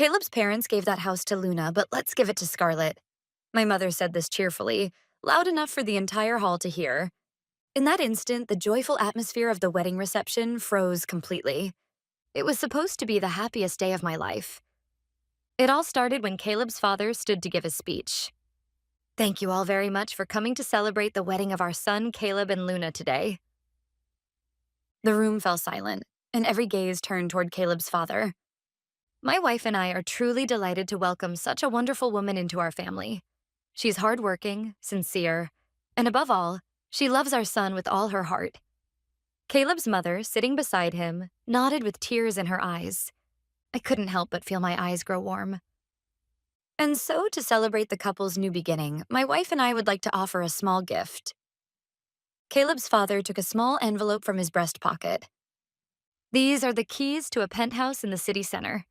Caleb's parents gave that house to Luna, but let's give it to Scarlett. My mother said this cheerfully, loud enough for the entire hall to hear. In that instant, the joyful atmosphere of the wedding reception froze completely. It was supposed to be the happiest day of my life. It all started when Caleb's father stood to give his speech. Thank you all very much for coming to celebrate the wedding of our son, Caleb and Luna, today. The room fell silent, and every gaze turned toward Caleb's father. My wife and I are truly delighted to welcome such a wonderful woman into our family. She's hardworking, sincere, and above all, she loves our son with all her heart. Caleb's mother, sitting beside him, nodded with tears in her eyes. I couldn't help but feel my eyes grow warm. And so, to celebrate the couple's new beginning, my wife and I would like to offer a small gift. Caleb's father took a small envelope from his breast pocket. These are the keys to a penthouse in the city center.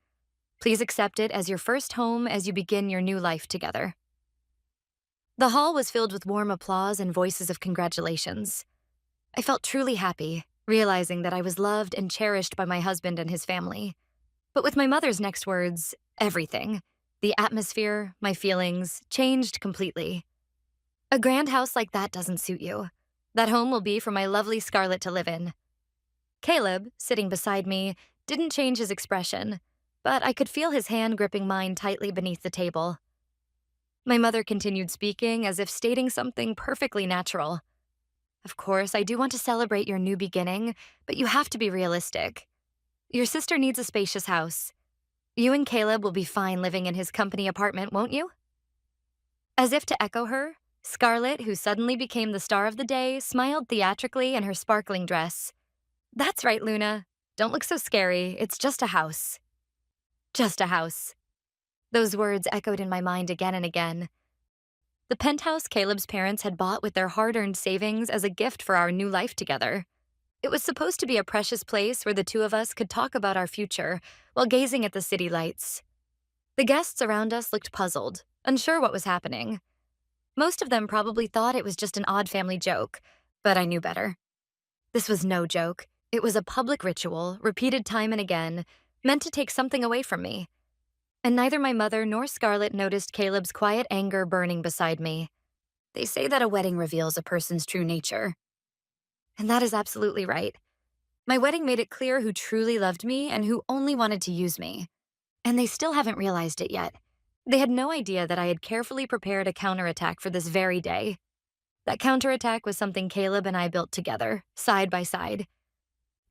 Please accept it as your first home as you begin your new life together. The hall was filled with warm applause and voices of congratulations. I felt truly happy, realizing that I was loved and cherished by my husband and his family. But with my mother's next words, everything, the atmosphere, my feelings, changed completely. A grand house like that doesn't suit you. That home will be for my lovely Scarlett to live in. Caleb, sitting beside me, didn't change his expression, but I could feel his hand gripping mine tightly beneath the table. My mother continued speaking as if stating something perfectly natural. Of course, I do want to celebrate your new beginning, but you have to be realistic. Your sister needs a spacious house. You and Caleb will be fine living in his company apartment, won't you? As if to echo her, Scarlett, who suddenly became the star of the day, smiled theatrically in her sparkling dress. That's right, Luna. Don't look so scary. It's just a house. Just a house. Those words echoed in my mind again and again. The penthouse Caleb's parents had bought with their hard-earned savings as a gift for our new life together. It was supposed to be a precious place where the two of us could talk about our future while gazing at the city lights. The guests around us looked puzzled, unsure what was happening. Most of them probably thought it was just an odd family joke, but I knew better. This was no joke. It was a public ritual, repeated time and again, meant to take something away from me. And neither my mother nor Scarlett noticed Caleb's quiet anger burning beside me. They say that a wedding reveals a person's true nature. And that is absolutely right. My wedding made it clear who truly loved me and who only wanted to use me. And they still haven't realized it yet. They had no idea that I had carefully prepared a counterattack for this very day. That counterattack was something Caleb and I built together, side by side.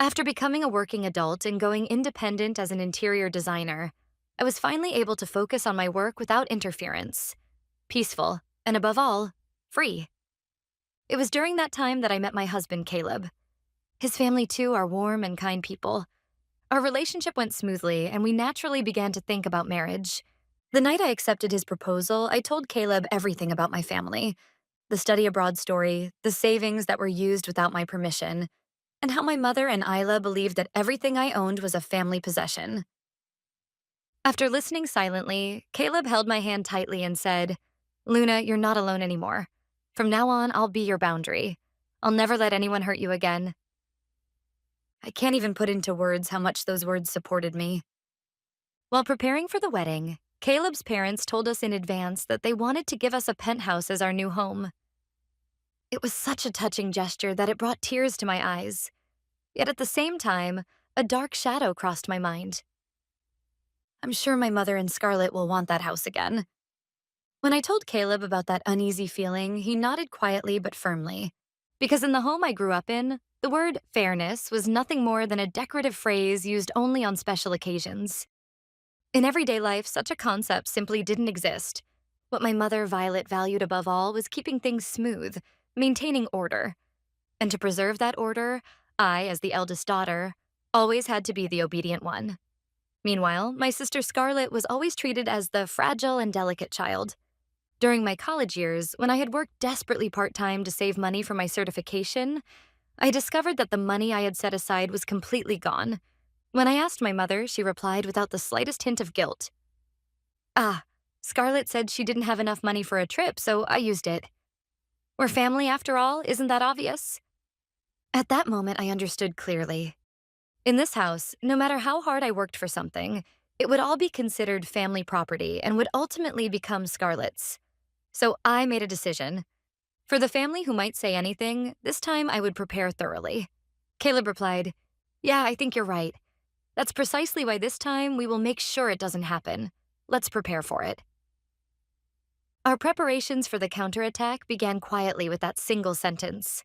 After becoming a working adult and going independent as an interior designer, I was finally able to focus on my work without interference. Peaceful, and above all, free. It was during that time that I met my husband, Caleb. His family, too, are warm and kind people. Our relationship went smoothly, and we naturally began to think about marriage. The night I accepted his proposal, I told Caleb everything about my family. The study abroad story, the savings that were used without my permission, and how my mother and Isla believed that everything I owned was a family possession. After listening silently, Caleb held my hand tightly and said, "Luna, you're not alone anymore. From now on, I'll be your boundary. I'll never let anyone hurt you again." I can't even put into words how much those words supported me. While preparing for the wedding, Caleb's parents told us in advance that they wanted to give us a penthouse as our new home. It was such a touching gesture that it brought tears to my eyes. Yet at the same time, a dark shadow crossed my mind. I'm sure my mother and Scarlett will want that house again. When I told Caleb about that uneasy feeling, he nodded quietly but firmly. Because in the home I grew up in, the word fairness was nothing more than a decorative phrase used only on special occasions. In everyday life, such a concept simply didn't exist. What my mother, Violet, valued above all was keeping things smooth, maintaining order. And to preserve that order, I, as the eldest daughter, always had to be the obedient one. Meanwhile, my sister Scarlett was always treated as the fragile and delicate child. During my college years, when I had worked desperately part-time to save money for my certification, I discovered that the money I had set aside was completely gone. When I asked my mother, she replied without the slightest hint of guilt. "Ah, Scarlett said she didn't have enough money for a trip, so I used it. We're family after all, isn't that obvious?" At that moment, I understood clearly. In this house, no matter how hard I worked for something, It would all be considered family property and would ultimately become Scarlett's. So I made a decision. For the family who might say anything, this time I would prepare thoroughly. Caleb replied, "Yeah, I think you're right. That's precisely why this time we will make sure it doesn't happen. Let's prepare for it." Our preparations for the counterattack began quietly with that single sentence.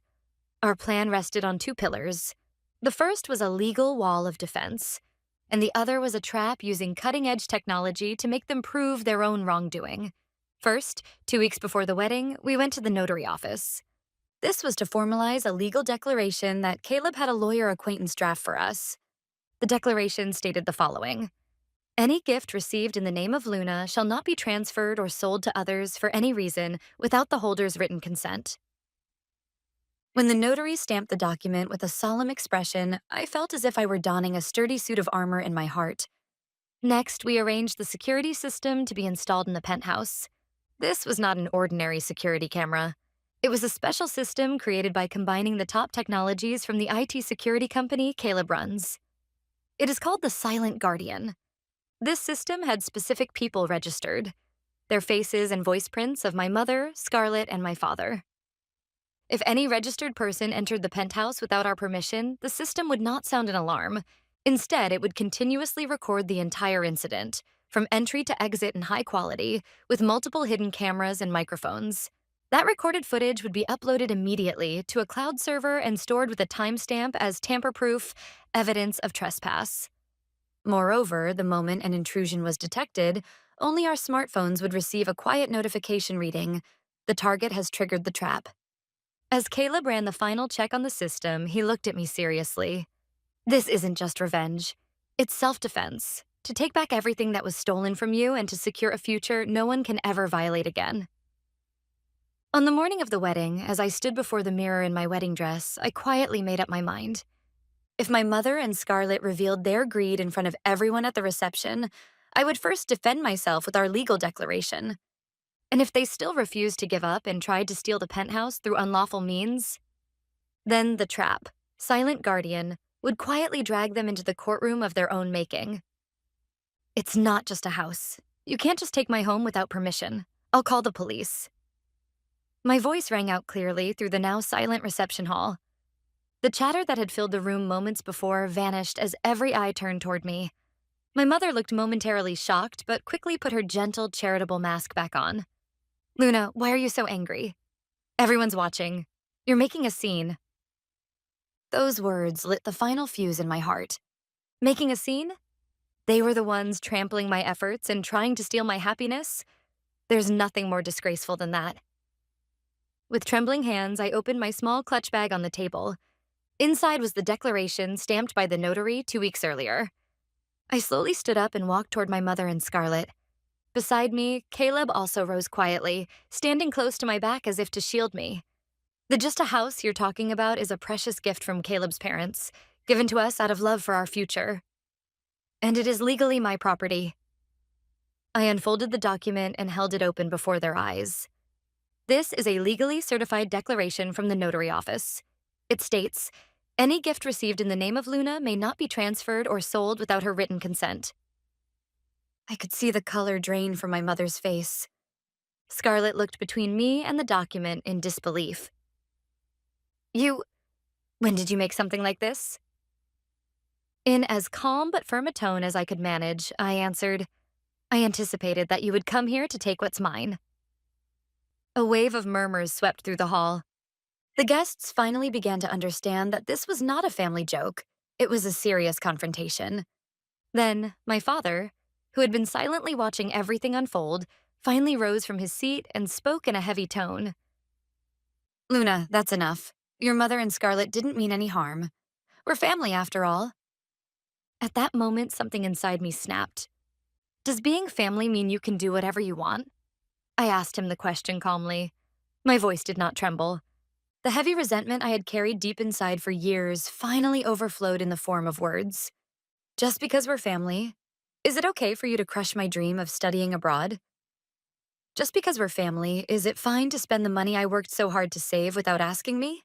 Our plan rested on two pillars. The first was a legal wall of defense, and the other was a trap using cutting edge technology to make them prove their own wrongdoing. First, 2 weeks before the wedding, we went to the notary office. This was to formalize a legal declaration that Caleb had a lawyer acquaintance draft for us. The declaration stated the following: any gift received in the name of Luna shall not be transferred or sold to others for any reason without the holder's written consent. When the notary stamped the document with a solemn expression, I felt as if I were donning a sturdy suit of armor in my heart. Next, we arranged the security system to be installed in the penthouse. This was not an ordinary security camera. It was a special system created by combining the top technologies from the IT security company Caleb runs. It is called the Silent Guardian. This system had specific people registered, their faces and voice prints of my mother, Scarlett, and my father. If any registered person entered the penthouse without our permission, the system would not sound an alarm. Instead, it would continuously record the entire incident, from entry to exit in high quality, with multiple hidden cameras and microphones. That recorded footage would be uploaded immediately to a cloud server and stored with a timestamp as tamper-proof evidence of trespass. Moreover, the moment an intrusion was detected, only our smartphones would receive a quiet notification reading, "The target has triggered the trap." As Caleb ran the final check on the system, he looked at me seriously. "This isn't just revenge. It's self-defense, to take back everything that was stolen from you and to secure a future no one can ever violate again." On the morning of the wedding, as I stood before the mirror in my wedding dress, I quietly made up my mind. If my mother and Scarlett revealed their greed in front of everyone at the reception, I would first defend myself with our legal declaration. And if they still refused to give up and tried to steal the penthouse through unlawful means, then the trap, Silent Guardian, would quietly drag them into the courtroom of their own making. "It's not just a house. You can't just take my home without permission. I'll call the police." My voice rang out clearly through the now silent reception hall. The chatter that had filled the room moments before vanished as every eye turned toward me. My mother looked momentarily shocked, but quickly put her gentle, charitable mask back on. "Luna, why are you so angry? Everyone's watching. You're making a scene." Those words lit the final fuse in my heart. Making a scene? They were the ones trampling my efforts and trying to steal my happiness? There's nothing more disgraceful than that. With trembling hands, I opened my small clutch bag on the table. Inside was the declaration stamped by the notary 2 weeks earlier. I slowly stood up and walked toward my mother and Scarlett. Beside me, Caleb also rose quietly, standing close to my back as if to shield me. The "just a house" you're talking about is a precious gift from Caleb's parents, given to us out of love for our future. And it is legally my property. I unfolded the document and held it open before their eyes. This is a legally certified declaration from the notary office. It states, "Any gift received in the name of Luna may not be transferred or sold without her written consent." I could see the color drain from my mother's face. Scarlett looked between me and the document in disbelief. When did you make something like this?" In as calm but firm a tone as I could manage, I answered, "I anticipated that you would come here to take what's mine." A wave of murmurs swept through the hall. The guests finally began to understand that this was not a family joke. It was a serious confrontation. Then, my father, who had been silently watching everything unfold, finally rose from his seat and spoke in a heavy tone. "Luna, that's enough. Your mother and Scarlett didn't mean any harm. We're family after all." At that moment, something inside me snapped. "Does being family mean you can do whatever you want?" I asked him the question calmly. My voice did not tremble. The heavy resentment I had carried deep inside for years finally overflowed in the form of words. "Just because we're family, is it okay for you to crush my dream of studying abroad? Just because we're family, is it fine to spend the money I worked so hard to save without asking me?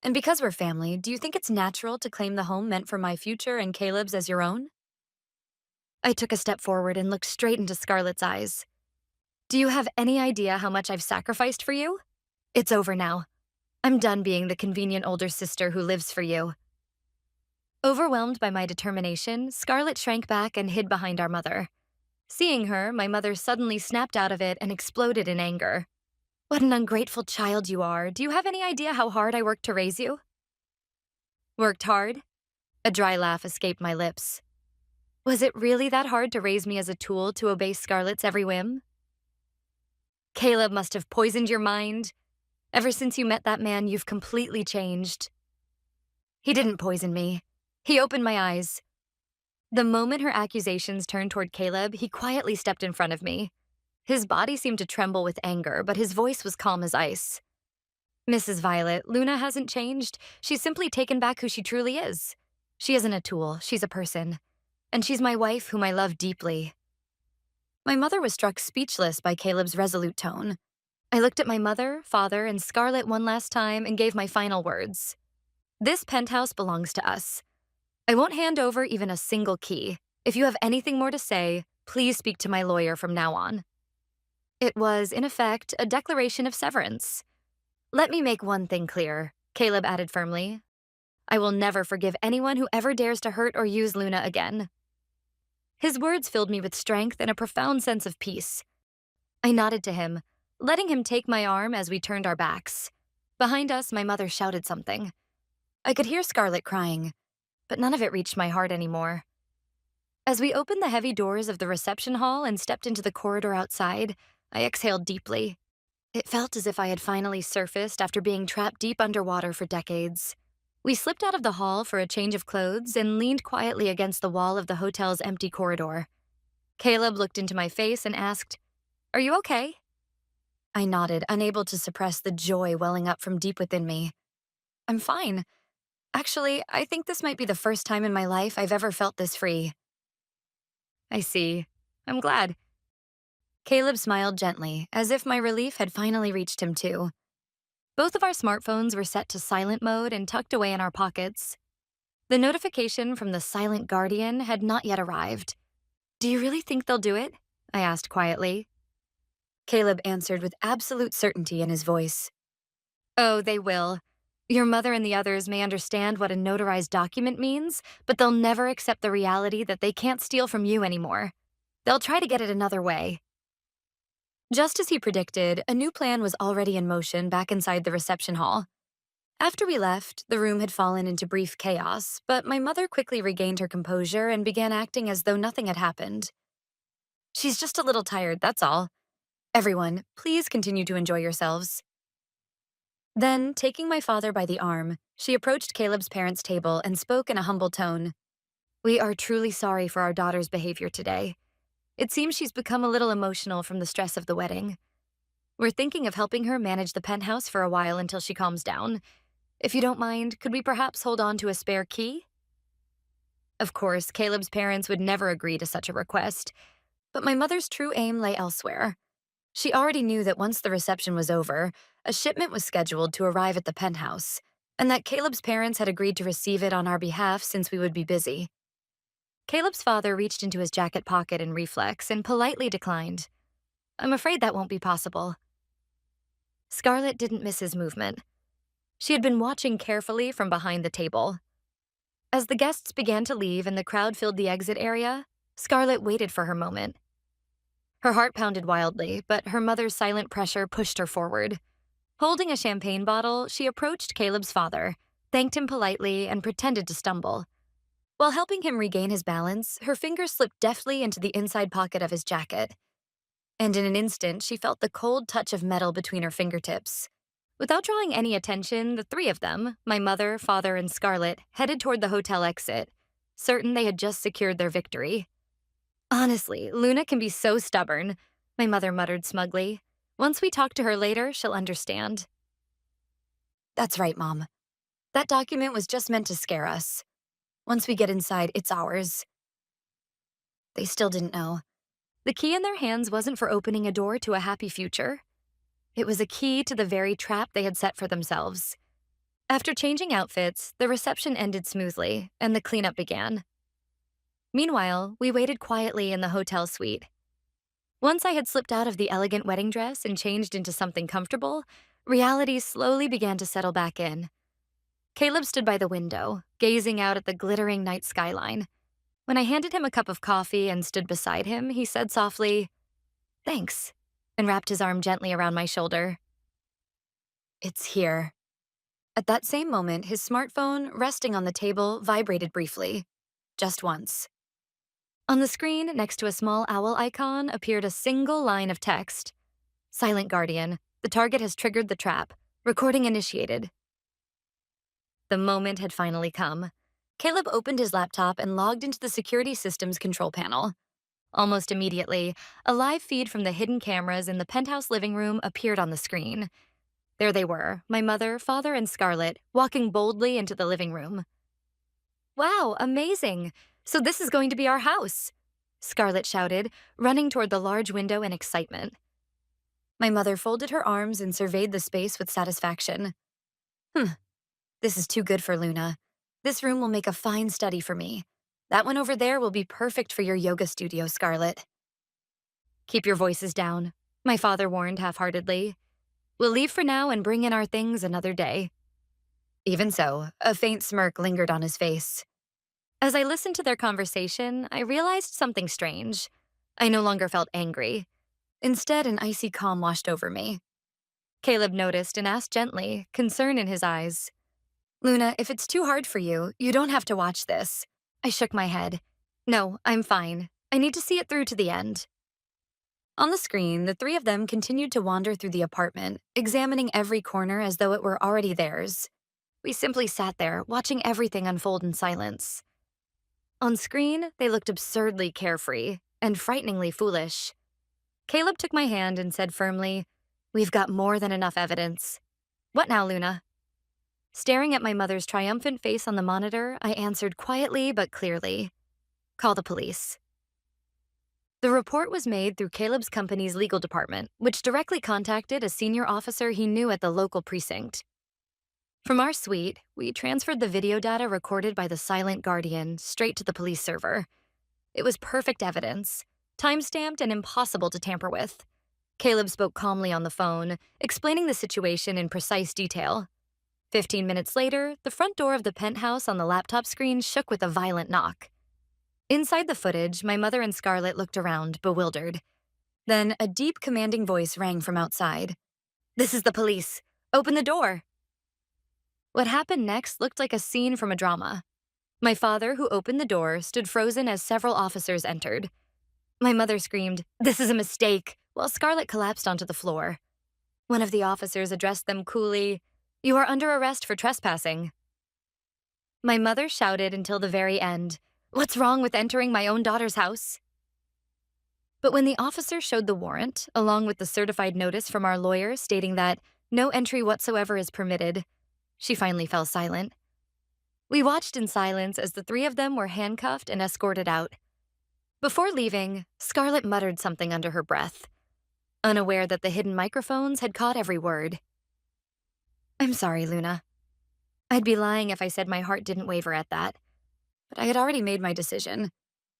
And because we're family, do you think it's natural to claim the home meant for my future and Caleb's as your own?" I took a step forward and looked straight into Scarlett's eyes. Do you have any idea how much I've sacrificed for you? It's over now. I'm done being the convenient older sister who lives for you. Overwhelmed by my determination, Scarlett shrank back and hid behind our mother. Seeing her, my mother suddenly snapped out of it and exploded in anger. What an ungrateful child you are. Do you have any idea how hard I worked to raise you? Worked hard? A dry laugh escaped my lips. Was it really that hard to raise me as a tool to obey Scarlett's every whim? Caleb must have poisoned your mind. Ever since you met that man, you've completely changed. He didn't poison me. He opened my eyes. The moment her accusations turned toward Caleb, he quietly stepped in front of me. His body seemed to tremble with anger, but his voice was calm as ice. Mrs. Violet, Luna hasn't changed. She's simply taken back who she truly is. She isn't a tool, she's a person. And she's my wife, whom I love deeply. My mother was struck speechless by Caleb's resolute tone. I looked at my mother, father, and Scarlett one last time and gave my final words. This penthouse belongs to us. I won't hand over even a single key. If you have anything more to say, please speak to my lawyer from now on. It was, in effect, a declaration of severance. Let me make one thing clear, Caleb added firmly. I will never forgive anyone who ever dares to hurt or use Luna again. His words filled me with strength and a profound sense of peace. I nodded to him, letting him take my arm as we turned our backs. Behind us, my mother shouted something. I could hear Scarlett crying, but none of it reached my heart anymore. As we opened the heavy doors of the reception hall and stepped into the corridor outside, I exhaled deeply. It felt as if I had finally surfaced after being trapped deep underwater for decades. We slipped out of the hall for a change of clothes and leaned quietly against the wall of the hotel's empty corridor. Caleb looked into my face and asked, "Are you okay?" I nodded, unable to suppress the joy welling up from deep within me. I'm fine. Actually, I think this might be the first time in my life I've ever felt this free. I see. I'm glad. Caleb smiled gently, as if my relief had finally reached him too. Both of our smartphones were set to silent mode and tucked away in our pockets. The notification from the silent guardian had not yet arrived. Do you really think they'll do it? I asked quietly. Caleb answered with absolute certainty in his voice. Oh, they will. Your mother and the others may understand what a notarized document means, but they'll never accept the reality that they can't steal from you anymore. They'll try to get it another way. Just as he predicted, a new plan was already in motion back inside the reception hall. After we left, the room had fallen into brief chaos, but my mother quickly regained her composure and began acting as though nothing had happened. She's just a little tired, that's all. Everyone, please continue to enjoy yourselves. Then, taking my father by the arm, she approached Caleb's parents' table and spoke in a humble tone. We are truly sorry for our daughter's behavior today. It seems she's become a little emotional from the stress of the wedding. We're thinking of helping her manage the penthouse for a while until she calms down. If you don't mind, could we perhaps hold on to a spare key? Of course, Caleb's parents would never agree to such a request, but my mother's true aim lay elsewhere. She already knew that once the reception was over, a shipment was scheduled to arrive at the penthouse, and that Caleb's parents had agreed to receive it on our behalf since we would be busy. Caleb's father reached into his jacket pocket in reflex and politely declined. I'm afraid that won't be possible. Scarlett didn't miss his movement. She had been watching carefully from behind the table. As the guests began to leave and the crowd filled the exit area, Scarlett waited for her moment. Her heart pounded wildly, but her mother's silent pressure pushed her forward. Holding a champagne bottle, she approached Caleb's father, thanked him politely, and pretended to stumble. While helping him regain his balance, her fingers slipped deftly into the inside pocket of his jacket. And in an instant, she felt the cold touch of metal between her fingertips. Without drawing any attention, the three of them, my mother, father, and Scarlett, headed toward the hotel exit, certain they had just secured their victory. Honestly, Luna can be so stubborn, my mother muttered smugly. Once we talk to her later, she'll understand. That's right, Mom. That document was just meant to scare us. Once we get inside, it's ours. They still didn't know. The key in their hands wasn't for opening a door to a happy future. It was a key to the very trap they had set for themselves. After changing outfits, the reception ended smoothly, and the cleanup began. Meanwhile, we waited quietly in the hotel suite. Once I had slipped out of the elegant wedding dress and changed into something comfortable, reality slowly began to settle back in. Caleb stood by the window, gazing out at the glittering night skyline. When I handed him a cup of coffee and stood beside him, he said softly, "Thanks," and wrapped his arm gently around my shoulder. "It's here." At that same moment, his smartphone, resting on the table, vibrated briefly. Just once. On the screen, next to a small owl icon, appeared a single line of text. "Silent Guardian, the target has triggered the trap. Recording initiated." The moment had finally come. Caleb opened his laptop and logged into the security system's control panel. Almost immediately, a live feed from the hidden cameras in the penthouse living room appeared on the screen. There they were, my mother, father, and Scarlett, walking boldly into the living room. "Wow, amazing! So this is going to be our house!" Scarlett shouted, running toward the large window in excitement. My mother folded her arms and surveyed the space with satisfaction. This is too good for Luna. This room will make a fine study for me. That one over there will be perfect for your yoga studio, Scarlett." "Keep your voices down," my father warned half-heartedly. "We'll leave for now and bring in our things another day." Even so, a faint smirk lingered on his face. As I listened to their conversation, I realized something strange. I no longer felt angry. Instead, an icy calm washed over me. Caleb noticed and asked gently, concern in his eyes, "Luna, if it's too hard for you, you don't have to watch this." I shook my head. "No, I'm fine. I need to see it through to the end." On the screen, the three of them continued to wander through the apartment, examining every corner as though it were already theirs. We simply sat there, watching everything unfold in silence. On screen, they looked absurdly carefree and frighteningly foolish. Caleb took my hand and said firmly, "We've got more than enough evidence." "What now, Luna?" Staring at my mother's triumphant face on the monitor, I answered quietly but clearly, "Call the police." The report was made through Caleb's company's legal department, which directly contacted a senior officer he knew at the local precinct. From our suite, we transferred the video data recorded by the Silent Guardian straight to the police server. It was perfect evidence, time-stamped and impossible to tamper with. Caleb spoke calmly on the phone, explaining the situation in precise detail. 15 minutes later, the front door of the penthouse on the laptop screen shook with a violent knock. Inside the footage, my mother and Scarlett looked around, bewildered. Then a deep, commanding voice rang from outside. "This is the police. Open the door." What happened next looked like a scene from a drama. My father, who opened the door, stood frozen as several officers entered. My mother screamed, "This is a mistake," while Scarlett collapsed onto the floor. One of the officers addressed them coolly, "You are under arrest for trespassing." My mother shouted until the very end, "What's wrong with entering my own daughter's house?" But when the officer showed the warrant, along with the certified notice from our lawyer stating that no entry whatsoever is permitted, she finally fell silent. We watched in silence as the three of them were handcuffed and escorted out. Before leaving, Scarlett muttered something under her breath, unaware that the hidden microphones had caught every word. "I'm sorry, Luna. I'd be lying if I said my heart didn't waver at that. But I had already made my decision,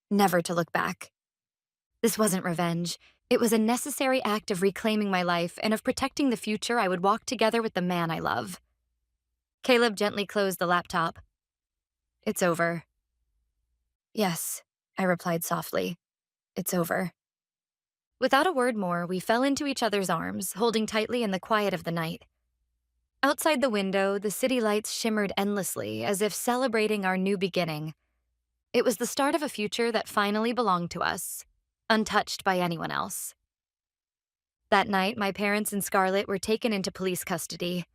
never to look back. This wasn't revenge. It was a necessary act of reclaiming my life and of protecting the future I would walk together with the man I love." Caleb gently closed the laptop. "It's over." "Yes," I replied softly. "It's over." Without a word more, we fell into each other's arms, holding tightly in the quiet of the night. Outside the window, the city lights shimmered endlessly, as if celebrating our new beginning. It was the start of a future that finally belonged to us, untouched by anyone else. That night, my parents and Scarlett were taken into police custody.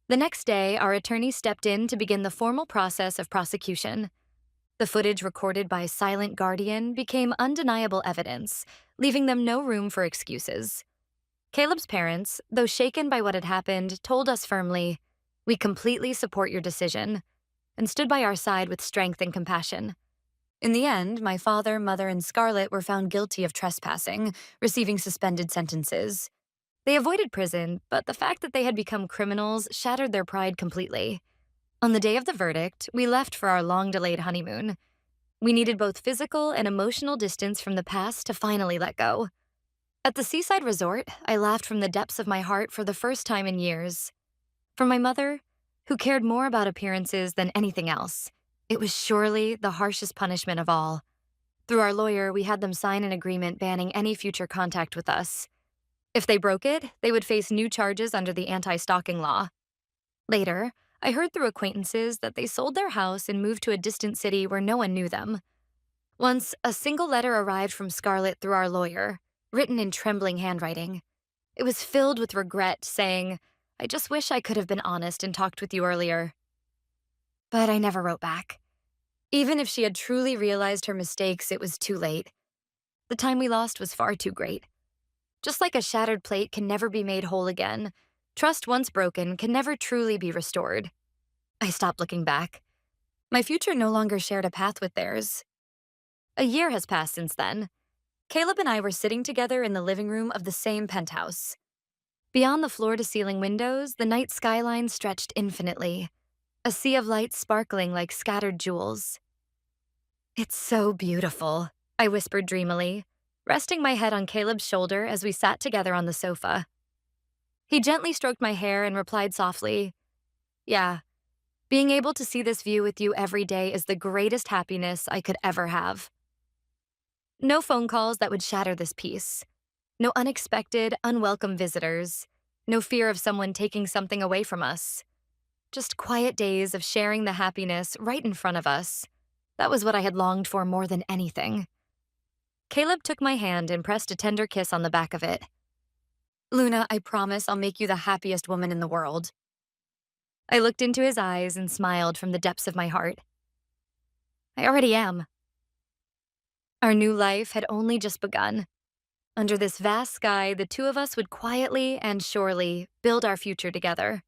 The next day, our attorney stepped in to begin the formal process of prosecution. The footage recorded by Silent Guardian became undeniable evidence, leaving them no room for excuses. Caleb's parents, though shaken by what had happened, told us firmly, "We completely support your decision," and stood by our side with strength and compassion. In the end, my father, mother, and Scarlett were found guilty of trespassing, receiving suspended sentences. They avoided prison, but the fact that they had become criminals shattered their pride completely. On the day of the verdict, we left for our long-delayed honeymoon. We needed both physical and emotional distance from the past to finally let go. At the seaside resort, I laughed from the depths of my heart for the first time in years. For my mother, who cared more about appearances than anything else, it was surely the harshest punishment of all. Through our lawyer, we had them sign an agreement banning any future contact with us. If they broke it, they would face new charges under the anti-stalking law. Later, I heard through acquaintances that they sold their house and moved to a distant city where no one knew them. Once, a single letter arrived from Scarlett through our lawyer, written in trembling handwriting. It was filled with regret, saying, "I just wish I could have been honest and talked with you earlier." But I never wrote back. Even if she had truly realized her mistakes, it was too late. The time we lost was far too great. Just like a shattered plate can never be made whole again, trust once broken can never truly be restored. I stopped looking back. My future no longer shared a path with theirs. A year has passed since then. Caleb and I were sitting together in the living room of the same penthouse. Beyond the floor-to-ceiling windows, the night skyline stretched infinitely, a sea of lights sparkling like scattered jewels. "It's so beautiful," I whispered dreamily, resting my head on Caleb's shoulder as we sat together on the sofa. He gently stroked my hair and replied softly, "Yeah, being able to see this view with you every day is the greatest happiness I could ever have." No phone calls that would shatter this peace. No unexpected, unwelcome visitors. No fear of someone taking something away from us. Just quiet days of sharing the happiness right in front of us. That was what I had longed for more than anything. Caleb took my hand and pressed a tender kiss on the back of it. "Luna, I promise I'll make you the happiest woman in the world." I looked into his eyes and smiled from the depths of my heart. "I already am." Our new life had only just begun. Under this vast sky, the two of us would quietly and surely build our future together.